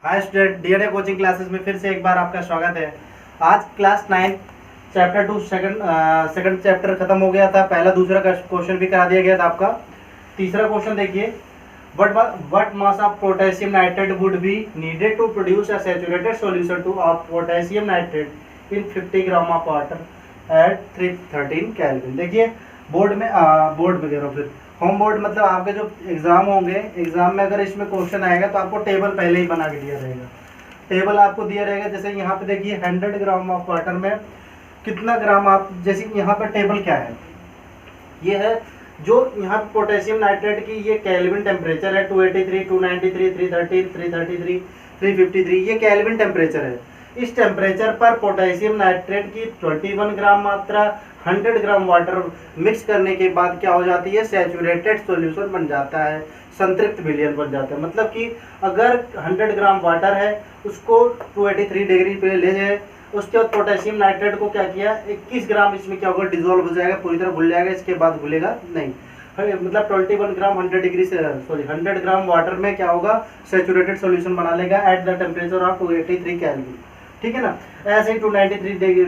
Hi student, DNA coaching classes में फिर से एक बार आपका स्वागत है। आज क्लास 9 चैप्टर 2 सेकंड चैप्टर खत्म हो गया था। पहला दूसरा का क्वेश्चन भी करा दिया गया था आपका। तीसरा क्वेश्चन देखिए, what mass of potassium nitrate would be needed to produce a saturated solution to of potassium nitrate in 50 gram of water at 313 kelvin. देखिए बोर्ड में कह रहा हूँ, फिर होम बोर्ड मतलब आपके जो एग्जाम होंगे, एग्जाम में अगर इसमें क्वेश्चन आएगा तो आपको टेबल पहले ही बना के दिया रहेगा। टेबल आपको दिया रहेगा, जैसे यहाँ पे देखिए 100 ग्राम ऑफ वाटर में कितना ग्राम आप, जैसे यहाँ पे टेबल क्या है, ये है जो यहाँ पे पोटेशियम नाइट्रेट की ये केल्विन टेम्परेचर है 283, 293, 313, 333, 353, ये केल्विन टेम्परेचर है। इस टेम्परेचर पर पोटेशियम नाइट्रेट की 21 ग्राम मात्रा 100 ग्राम वाटर मिक्स करने के बाद क्या हो जाती है, सैचुरेटेड सॉल्यूशन बन जाता है, संतृप्त विलयन बन जाता है। मतलब कि अगर 100 ग्राम वाटर है उसको 283 डिग्री पे ले जाए, उसके बाद पोटेशियम नाइट्रेट को क्या किया, 21 ग्राम इसमें क्या होगा, डिजोल्व हो जाएगा, पूरी तरह घुल जाएगा, इसके बाद घुलेगा नहीं। मतलब 21 ग्राम 100 डिग्री से 100 ग्राम वाटर में क्या होगा, सैचुरेटेड सॉल्यूशन बना लेगा at the temperature of 283 kelvin. ठीक है ना। ऐसे ही 293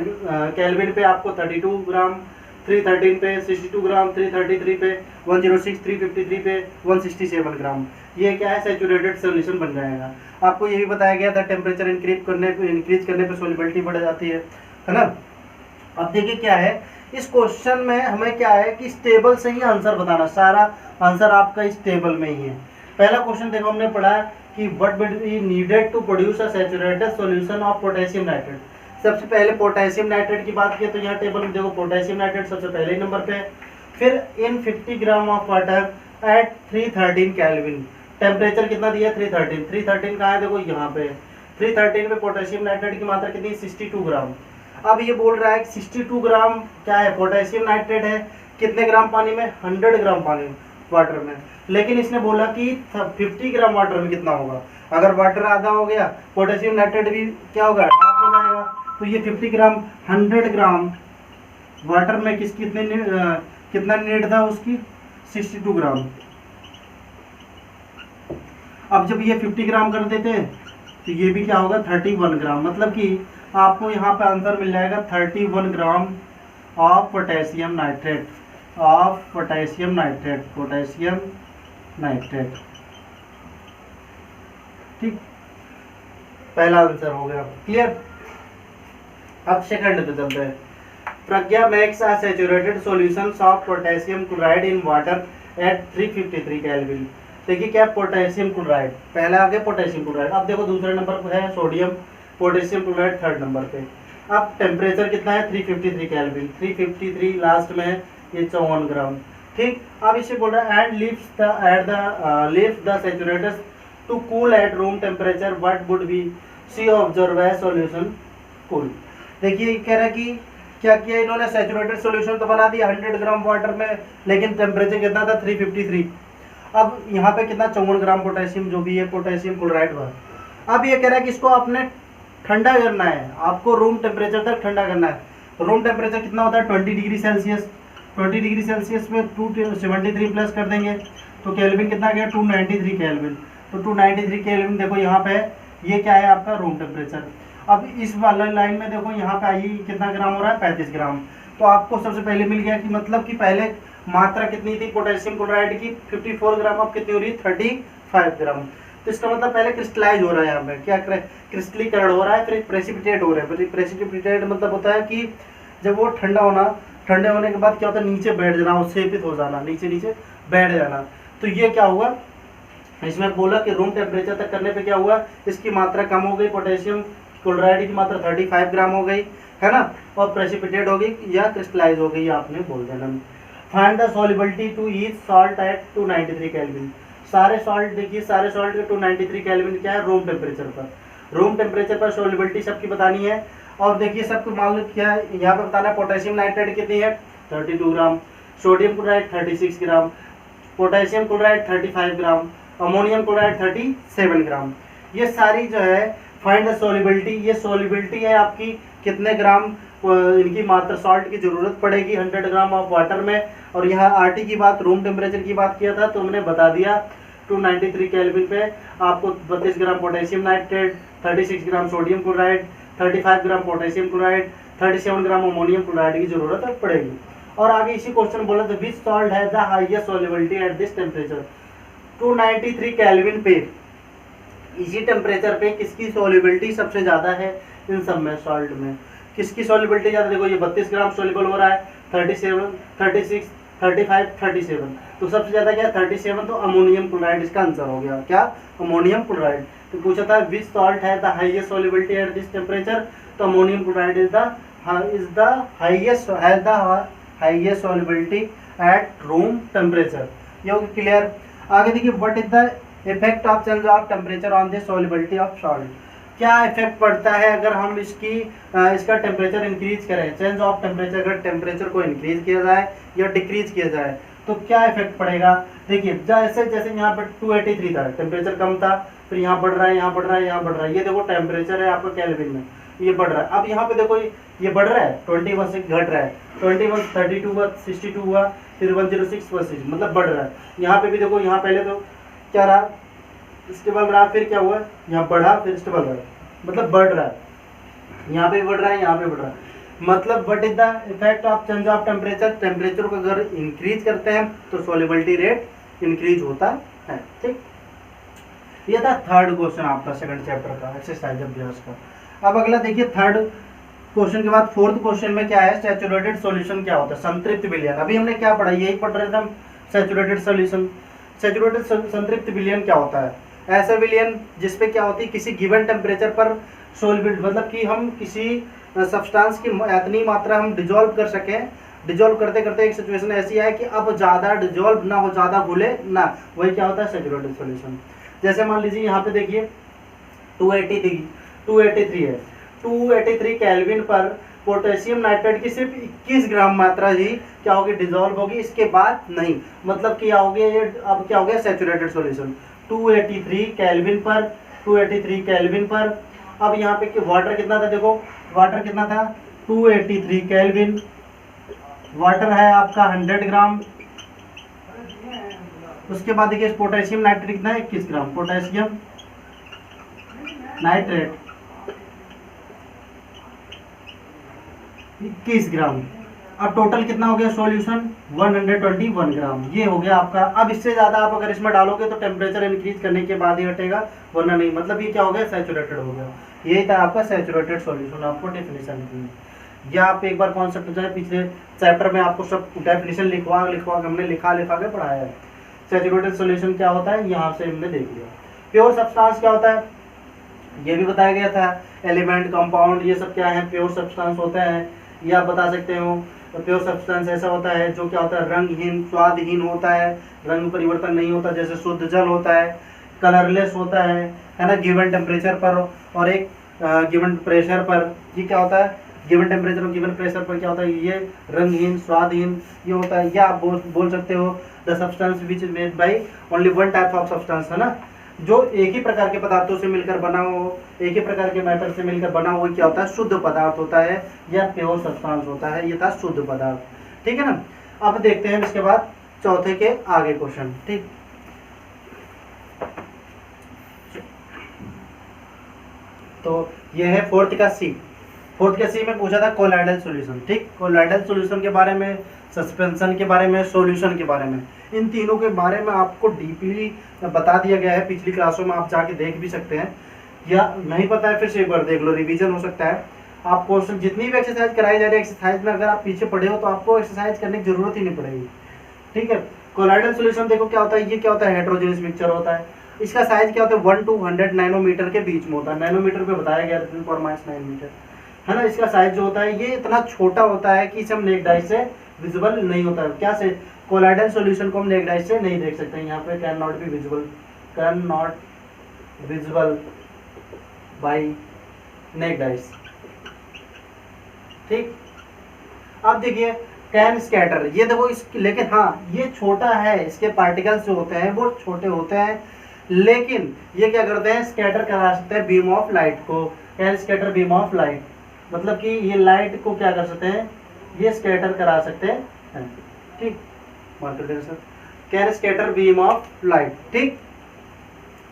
केल्विन पे आपको 32 ग्राम, 313 पे 62 ग्राम, 333 पे 106, 353 पे 167 ग्राम, ये क्या है, सैचुरेटेड सॉल्यूशन बन जाएगा। आपको ये भी बताया गया था टेम्परेचर इंक्रीज करने पे सॉल्युबिलिटी बढ़ जाती है ना। अब देखिए क्या है इस क्वेश्चन में, हमें क्या है कि इस टेबल से ही आंसर बताना, सारा आंसर आपका इस टेबल में ही है। पहला क्वेश्चन देखो हमने पढ़ा कि what would be needed to produce a saturated solution of potassium nitrate. सबसे पहले पोटेशियम नाइट्रेट की बात की तो यहाँ टेबल में देखो पोटेशियम नाइट्रेट सबसे पहले ही नंबर पे। फिर इन 50 gram of water at 313 kelvin, temperature कितना दिया, 313। 313 कहाँ है, देखो यहाँ पे 313 में पोटेशियम नाइट्रेट की मात्रा कितनी, 62 ग्राम। अब ये बोल रहा है कि 62 ग्राम क्या है, पोटेशियम नाइट्रेट है, कितने ग्राम पानी में, 100 ग्राम पानी वाटर में। लेकिन इसने बोला कि 50 ग्राम वाटर में कितना होगा। अगर वाटर आधा हो गया, पोटेशियम नाइट्रेट भी क्या होगा, हाफ हो जाएगा। तो ये 50 ग्राम 100 ग्राम वाटर में कितना नीड था उसकी, 62 ग्राम। अब जब ये 50 ग्राम कर देते हैं तो ये भी क्या होगा, 31 ग्राम। मतलब कि आपको यहाँ पे आंसर मिल जाएगा 31 gram of potassium nitrate, potassium nitrate. ठीक, पहला आंसर हो गया क्लियर। अब सेकंड पे चलते हैं। Pragya makes a saturated solution of potassium chloride in water at 353 kelvin. देखिए क्या, पोटेशियम क्लोराइड पहला आ गया, पोटेशियम क्लोराइड। अब देखो दूसरे नंबर पर है sodium, potassium chloride third number पे। अब टेम्परेचर कितना है, 353 केल्विन, 353 लास्ट में है, ये 54 ग्राम। ठीक, अब इसे बोल रहा है and leaves the saturated to cool at room temperature, what would be see observe as solution cool. देखिए कह रहा है कि क्या किया इन्होंने, सैचुरेटेड सॉल्यूशन तो बना दिया 100 ग्राम वाटर में, लेकिन टेम्परेचर कितना था, 353। अब यहाँ पे कितना, 54 ग्राम पोटेशियम जो भी है पोटेशियम क्लोराइड हुआ। अब ये कह रहा है कि इसको आपने ठंडा करना है, आपको रूम टेम्परेचर तक ठंडा करना है। रूम टेम्परेचर कितना होता है, 20 डिग्री सेल्सियस। 20 डिग्री सेल्सियस में 273 प्लस कर देंगे तो केल्विन कितना गया, 293 केल्विन। तो 293 केल्विन देखो यहाँ पे ये क्या है आपका रूम टेम्परेचर। अब इस वाला लाइन में देखो यहाँ पे आई कितना ग्राम हो रहा है, 35 ग्राम। तो आपको सबसे पहले मिल गया कि मतलब कि पहले मात्रा कितनी थी पोटेशियम क्लोराइड की, 54 ग्राम, अब कितनी हो रही है, 35 ग्राम। तो इसका मतलब पहले क्रिस्टलाइज हो रहा है, यहाँ पे क्या क्रिस्टलीकरण हो रहा है, फिर प्रेसिपिटेट हो रहा है। प्रेसिपिटेट मतलब होता है कि जब वो ठंडे होने के बाद क्या होता है, नीचे बैठ जाना, उत्सेपित हो जाना, नीचे बैठ जाना। तो ये क्या हुआ, इसमें बोला कि रूम टेम्परेचर तक करने पे क्या हुआ, इसकी मात्रा कम हो गई, पोटेशियम क्लोराइड की मात्रा 35 ग्राम हो गई है ना, और प्रेसिपिटेट हो गई या क्रिस्टलाइज हो गई, आपने बोल देना। Find the solubility to each salt at 293 kelvin. सारे सॉल्ट देखिए, सारे सॉल्ट के 293 केल्विन क्या है, रूम टेम्परेचर पर। रूम टेम्परेचर पर सॉल्युबिलिटी सबकी बतानी है। और देखिए सबको मालूम क्या है, यहाँ पे बताना है पोटेशियम नाइट्रेट कितनी है, 32 ग्राम, सोडियम क्लोराइड 36 ग्राम, पोटेशियम क्लोराइड 35 ग्राम, अमोनियम क्लोराइड 37 ग्राम। ये सारी जो है फाइंड द सॉल्युबिलिटी, ये सॉल्युबिलिटी है आपकी, कितने ग्राम इनकी मात्रा सॉल्ट की जरूरत पड़ेगी 100 ग्राम ऑफ वाटर में। और यहाँ आरटी की बात, रूम टेम्परेचर की बात किया था तो हमने बता दिया 293 केल्विन पे आपको 32 gram potassium nitrate, 36 gram sodium chloride, 35 gram potassium chloride, 37 ग्राम अमोनियम क्लोराइड की जरूरत पड़ेगी। और आगे इसी क्वेश्चन बोला तो which salt has the highest solubility at this temperature. 293 kelvin पे इसी टेम्परेचर पे किसकी सॉल्युबिलिटी सबसे ज़्यादा है इन सब में सॉल्ट में? किसकी सॉल्युबिलिटी ज़्यादा? देखो ये 32 ग्राम सॉल्युबल हो रहा है, 37, 36, 35, 37, तो सबसे ज़्यादा क्या है 37, तो अमोनियम क्लोराइड इसका आंसर हो गया। क्या? Ammonium chloride. तो पूछा था विच सॉल्ट है the highest solubility at this temperature, तो ammonium chloride is the highest solubility at room temperature. ये हो क्लियर। आगे देखिए what is the effect of change of temperature on the solubility of salt. क्या effect पड़ता है अगर हम इसका टेम्परेचर इंक्रीज करें? चेंज ऑफ टेम्परेचर, अगर टेम्परेचर को इंक्रीज किया जाए या डिक्रीज किया जाए तो क्या इफेक्ट पड़ेगा? देखिए जैसे जैसे यहाँ पर 283 था, टेम्परेचर कम था, फिर यहाँ बढ़ रहा है, यहाँ बढ़ रहा है, यहाँ बढ़ रहा है। ये देखो टेम्परेचर है आपका केल्विन में, ये बढ़ रहा है। अब यहाँ पे देखो ये बढ़ रहा है, 21 से घट रहा है, 21 32 हुआ, 62 हुआ, फिर 106 106, मतलब बढ़ रहा है। यहाँ पे भी देखो, यहाँ पहले तो क्या रहा, स्टेबल रहा, फिर क्या हुआ, यहाँ बढ़ा, फिर स्टेबल रहा, मतलब बढ़ रहा है। यहाँ पे बढ़ रहा है, यहाँ पे बढ़ रहा है, मतलब what is the effect of change of temperature. Temperature को अगर इंक्रीज करते हैं तो सॉल्युबिलिटी रेट इंक्रीज होता है। ठीक, ये था थर्ड क्वेश्चन आपका सेकंड चैप्टर का एक्सरसाइज अभ्यास का। अब अगला देखिए थर्ड क्वेश्चन के बाद फोर्थ क्वेश्चन में क्या है, सैचुरेटेड सॉल्यूशन क्या होता है, संतृप्त विलयन। अभी हमने क्या पढ़ा, यही पढ़ रहे थे हम, सैचुरेटेड सॉल्यूशन। सैचुरेटेड संतृप्त विलयन क्या होता है? ऐसा विलयन जिसपे क्या होती है, किसी गिवन टेम्परेचर पर सोल्यूबिलिटी, मतलब कि हम किसी सब्सटेंस की इतनी मात्रा हम डिजोल्व कर सकें, डिजोल्व करते करते एक सिचुएशन ऐसी है कि अब ज़्यादा डिजोल्व ना हो, ज़्यादा घुले ना, वही क्या होता है सैचुरेटेड सॉल्यूशन। जैसे मान लीजिए यहाँ पे देखिए 283 है, 283 केल्विन पर पोटेशियम नाइट्रेट की सिर्फ 21 ग्राम मात्रा ही क्या होगी, डिजोल्व होगी, इसके बाद नहीं। मतलब क्या हो गया ये, अब क्या हो गया सैचुरेटेड सॉल्यूशन। 283 केल्विन पर, 283 केल्विन पर। अब यहाँ पे वाटर कितना था, देखो वाटर कितना था 283 केल्विन, वाटर है आपका 100 ग्राम। उसके बाद देखिए पोटेशियम नाइट्रेट कितना है 21 ग्राम, पोटेशियम नाइट्रेट 21 ग्राम। अब टोटल कितना हो गया सॉल्यूशन 121 ग्राम, ये हो गया आपका। अब इससे ज़्यादा आप अगर इसमें डालोगे तो टेम्परेचर इंक्रीज करने के बाद ही हटेगा, वरना नहीं। मतलब ये क्या हो गया सैचुरेटेड हो गया। यही था आपका सैचुरेटेड सॉल्यूशन, आपको डेफिनेशन की। या आप एक बार कॉन्सेप्ट जाए, पिछले चैप्टर में आपको सब डेफिनेशन लिखवा के हमने लिखा के पढ़ाया है। सैचुरेटेड सॉल्यूशन क्या होता है यहाँ से हमने देख लिया। प्योर सब्सटेंस क्या होता है ये भी बताया गया था, एलिमेंट कंपाउंड ये सब क्या है, प्योर सब्सटेंस होते हैं। ये आप बता सकते हो प्योर सब्सटेंस ऐसा होता है जो क्या होता है, रंगहीन स्वादहीन होता है, रंग परिवर्तन नहीं होता, जैसे शुद्ध जल होता है, कलरलेस होता है ना, गिवन टेम्परेचर पर और एक गिवन प्रेशर पर। ये क्या होता है, गिवन टेम्परेचर और गिवन प्रेशर पर क्या होता है, ये रंगहीन स्वादहीन ये होता है। या आप बोल सकते हो the substance which is made by only one type of substance, है ना, जो एक ही प्रकार के पदार्थों से मिलकर बना हो, एक ही प्रकार के मैटर से मिलकर बना हो, क्या होता है शुद्ध पदार्थ होता है या प्योर सब्सटेंस होता है। ये था शुद्ध पदार्थ, ठीक है ना। अब देखते हैं इसके बाद चौथे के आगे क्वेश्चन। ठीक, तो ये है फोर्थ का सी। फोर्थ का सी में पूछा था कोलाइडल सॉल्यूशन। ठीक, कोलाइडल सॉल्यूशन के बारे में, सस्पेंशन के बारे में, सॉल्यूशन के बारे में, इन तीनों के बारे में आपको डीपली बता दिया गया है पिछली क्लासों में। आप जाके देख भी सकते हैं, या नहीं पता है फिर से एक बार देख लो, रिवीजन हो सकता है। आप क्वेश्चन जितनी भी एक्सरसाइज कराई जा रही है, एक्सरसाइज में अगर आप पीछे पढ़े हो तो आपको एक्सरसाइज करने की जरूरत ही नहीं पड़ेगी। ठीक है, कोलाइडल सॉल्यूशन देखो क्या होता है, ये क्या होता है हेटेरोजेनस मिक्सचर होता है। इसका साइज क्या होता है 1 to 100 नैनोमीटर के बीच में होता है। नैनोमीटर पे बताया गया 10⁻⁹ मीटर, है ना। इसका साइज जो होता है ये इतना छोटा होता है कि इसे हम नेक्ड आई से विजिबल नहीं होता है। क्या से कोलाइडल सॉल्यूशन को हम नेक्ड आई से नहीं देख सकते हैं। यहाँ पे can not be visible, can not visible by necked eyes. ठीक, अब देखिए कैन स्कैटर, ये देखो इस, लेकिन हाँ ये छोटा है, इसके पार्टिकल्स जो होते हैं वो छोटे होते हैं, लेकिन ये क्या करते हैं स्कैटर करा सकते हैं बीम ऑफ लाइट को। Can scatter beam of light, मतलब कि ये लाइट को क्या कर सकते हैं, ये स्कैटर करा सकते हैं। ठीक, can scatter beam of light. ठीक,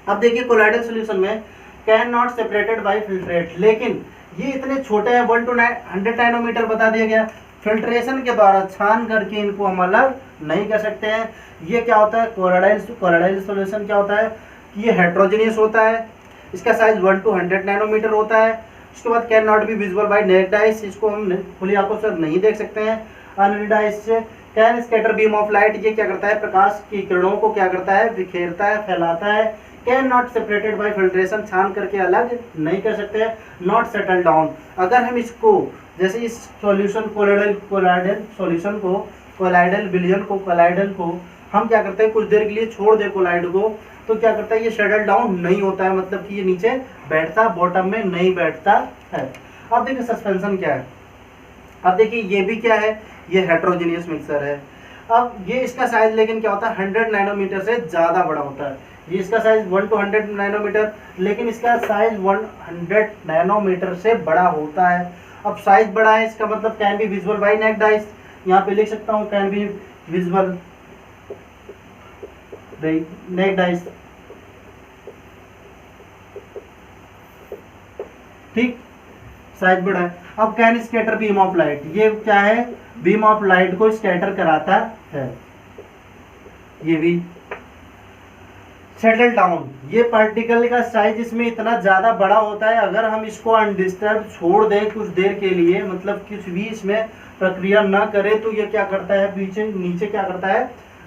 अब देखिए कोलाइडल सॉल्यूशन में can not separated by filtrate, लेकिन ये इतने छोटे हैं 1 to 100 नैनोमीटर बता दिया गया। फिल्ट्रेशन के द्वारा छान करके इनको हम अलग नहीं कर सकते हैं। ये क्या होता है, कोलाइडल सॉल्यूशन क्या होता है कि ये हेट्रोजीनियस होता है, इसका साइज 1 to 100 नैनोमीटर होता है। उसके बाद can not be visible by naked eyes, इसको हम खुली आंखों से नहीं देख सकते हैं। अनरीड आइज से can scatter beam of light, ये क्या करता है, प्रकाश की किरणों को क्या करता है, बिखेरता है, फैलाता है। Can not separated by filtration, छान करके अलग नहीं कर सकते हैं। नॉट सेटल डाउन, अगर हम इसको जैसे इस सॉल्यूशन कोलाइडल सॉल्यूशन को, कोलाइडल विलयन को, कोलाइडल को हम क्या करते हैं, कुछ देर के लिए छोड़ दे कोलाइड को, तो क्या करता है, ये सेटल डाउन नहीं होता है, मतलब कि ये नीचे बैठता, बॉटम में नहीं बैठता है। अब देखिए सस्पेंशन क्या है। अब देखिए ये भी क्या है, ये हेट्रोजीनियस मिक्सर है। अब ये इसका साइज लेकिन क्या होता है, 100 नैनोमीटर से ज़्यादा बड़ा होता है। ये इसका साइज 1 to 100 नैनोमीटर, लेकिन इसका साइज 100 नैनोमीटर से बड़ा होता है। अब साइज बड़ा है, इसका मतलब can be visible by naked eyes, यहाँ पे लिख सकता हूँ can be visible naked eyes, ठीक, साइज बड़ा है। अब can scatter beam of light, ये क्या है, बीम ऑफ लाइट को स्कैटर कराता है। ये भी सेटल डाउन, ये पार्टिकल का साइज इसमें इतना ज़्यादा बड़ा होता है, अगर हम इसको अनडिस्टर्ब छोड़ दें कुछ देर के लिए, मतलब कुछ भी इसमें प्रक्रिया ना करे, तो ये क्या करता है, पीछे नीचे क्या करता है,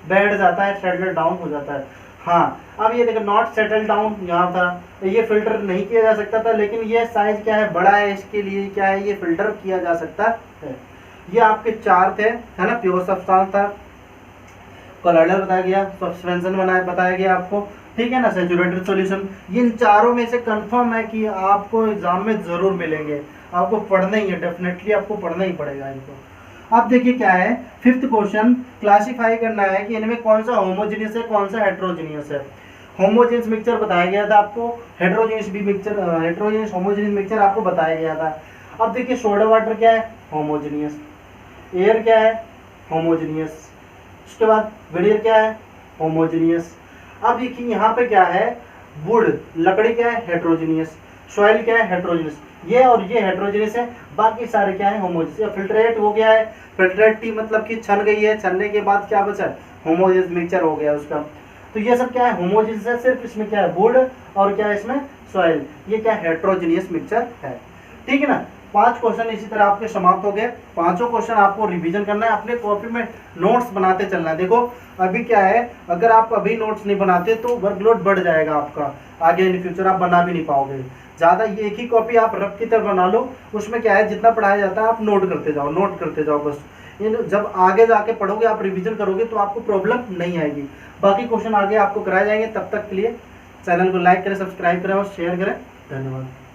बैठ जाता है, सेटल डाउन हो जाता है। हाँ, अब ये देखो नॉट सेटल डाउन यहाँ था, ये फिल्टर नहीं किया जा सकता था, लेकिन ये साइज क्या है, बड़ा है, इसके लिए क्या है, ये फिल्टर किया जा सकता है। ये आपके चार थे, है ना, प्योर सब्सटेंस था, कोलाइडल बताया गया, सस्पेंशन बताया गया आपको, ठीक है ना, सैचुरेटेड सॉल्यूशन। इन चारों में से कंफर्म है कि आपको एग्जाम में जरूर मिलेंगे, आपको पढ़ना ही है, डेफिनेटली आपको पढ़ना ही पड़ेगा इनको। अब देखिए क्या है, 5th क्वेश्चन, क्लासिफाई करना है कि इनमें कौन सा होमोजेनियस है, कौन सा हेट्रोजीनियस है। होमोजेनियस मिक्सचर बताया गया था आपको, हेट्रोजीनियस भी मिक्सचर, हेट्रोजीनियस होमोजेनियस मिक्सचर आपको बताया गया था। अब देखिए सोडा वाटर क्या है, होमोजेनियस, एयर क्या है, होमोजेनियस, उसके बाद विडियर क्या है, होमोजेनियस। अब देखिए यहाँ पे क्या है, वुड लकड़ी क्या है, हेट्रोजीनियस, सॉइल क्या है, हेट्रोजीनियस, ये और ये हेट्रोजीनियस है, बाकी सारे क्या है, होमोजेनियस। फिल्ट्रेट हो गया है, फिल्ट्रेट टी मतलब कि छन गई है, छनने के बाद क्या बचा, होमोजेनियस मिक्सचर हो गया उसका। तो ये सब क्या है, होमोजेनियस है, सिर्फ इसमें क्या है, वुड और क्या है इसमें, सॉइल, ये क्या हेट्रोजीनियस मिक्सचर है, ठीक है ना। 5 क्वेश्चन इसी तरह आपके समाप्त हो गए। 5 क्वेश्चन आपको रिवीजन करना है, अपने कॉपी में नोट्स बनाते चलना है। देखो अभी क्या है, अगर आप अभी नोट्स नहीं बनाते तो वर्कलोड बढ़ जाएगा आपका, आगे इन फ्यूचर आप बना भी नहीं पाओगे ज़्यादा। ये एक ही कॉपी आप रफ की तरह बना लो, उसमें क्या है, जितना पढ़ाया जाता है आप नोट करते जाओ बस। जब आगे जाके पढ़ोगे, आप रिवीजन करोगे तो आपको प्रॉब्लम नहीं आएगी। बाकी क्वेश्चन आगे आपको कराए जाएंगे। तब तक के लिए चैनल को लाइक करें, सब्सक्राइब करें और शेयर करें। धन्यवाद।